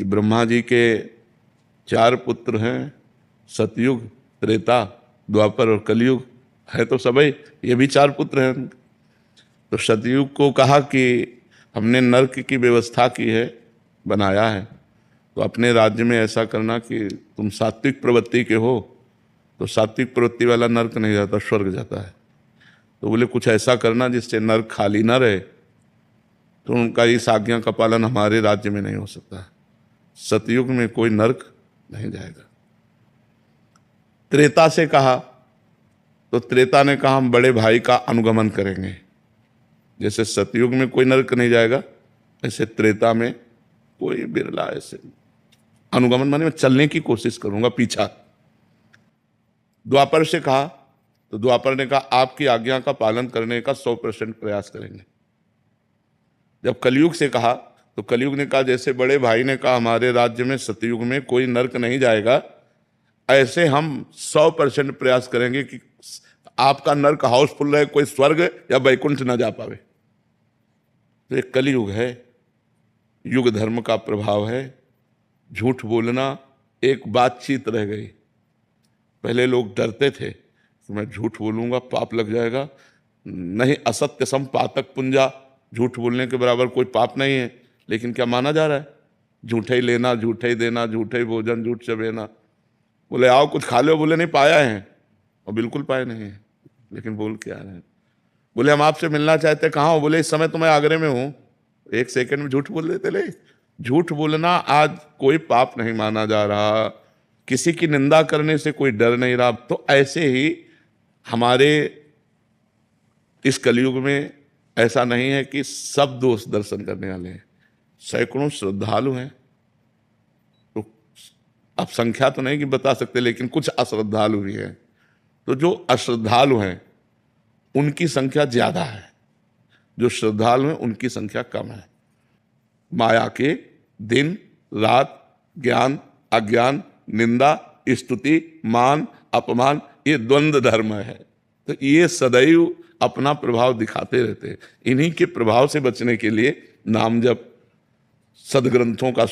कि ब्रह्मा जी के 4 पुत्र हैं, सतयुग, त्रेता, द्वापर और कलयुग है तो सभी, ये भी 4 पुत्र हैं। तो सतयुग को कहा कि हमने नरक की व्यवस्था की है, बनाया है, तो अपने राज्य में ऐसा करना कि तुम सात्विक प्रवृत्ति के हो, तो सात्विक प्रवृत्ति वाला नरक नहीं जाता, स्वर्ग जाता है। तो बोले कुछ ऐसा करना जिससे नरक खाली ना रहे। तो उनका इस आज्ञा का पालन हमारे राज्य में नहीं हो सकता, सतयुग में कोई नरक नहीं जाएगा। त्रेता से कहा, तो त्रेता ने कहा हम बड़े भाई का अनुगमन करेंगे। जैसे सतयुग में कोई नरक नहीं जाएगा, ऐसे त्रेता में कोई बिरला ऐसे अनुगमन, माने मैं चलने की कोशिश करूंगा पीछा। द्वापर से कहा, तो द्वापर ने कहा आपकी आज्ञा का पालन करने का 100% प्रयास करेंगे। जब कलयुग से कहा, तो कलयुग ने कहा जैसे बड़े भाई ने कहा हमारे राज्य में सतयुग में कोई नरक नहीं जाएगा, ऐसे हम 100% प्रयास करेंगे कि आपका नरक हाउसफुल रहे, कोई स्वर्ग या वैकुंठ ना जा पावे। तो एक कलयुग है, युग धर्म का प्रभाव है। झूठ बोलना एक बातचीत रह गई। पहले लोग डरते थे कि मैं झूठ बोलूंगा पाप लग जाएगा, नहीं, असत्य सम पातक पुंजा, झूठ बोलने के बराबर कोई पाप नहीं है। लेकिन क्या माना जा रहा है? झूठे ही लेना, झूठे ही देना, झूठे ही भोजन, झूठ चबेना। बोले आओ कुछ खा लो, बोले नहीं पाया है, और बिल्कुल पाए नहीं है, लेकिन बोल के आ रहे हैं। बोले हम आपसे मिलना चाहते, कहाँ हो? बोले इस समय तो मैं आगरे में हूँ। 1 सेकंड में झूठ बोल देते। ले, झूठ बोलना आज कोई पाप नहीं माना जा रहा, किसी की निंदा करने से कोई डर नहीं रहा। तो ऐसे ही हमारे इस कलयुग में ऐसा नहीं है कि सब दोस्त दर्शन करने वाले हैं, सैकड़ों श्रद्धालु हैं। तो अब संख्या तो नहीं कि बता सकते, लेकिन कुछ अश्रद्धालु भी हैं। तो जो अश्रद्धालु हैं उनकी संख्या ज्यादा है, जो श्रद्धालु हैं उनकी संख्या कम है। माया के दिन रात, ज्ञान अज्ञान, निंदा स्तुति, मान अपमान, ये द्वंद्व धर्म है। तो ये सदैव अपना प्रभाव दिखाते रहते हैं। इन्हीं के प्रभाव से बचने के लिए नाम जप, सदग्रंथों का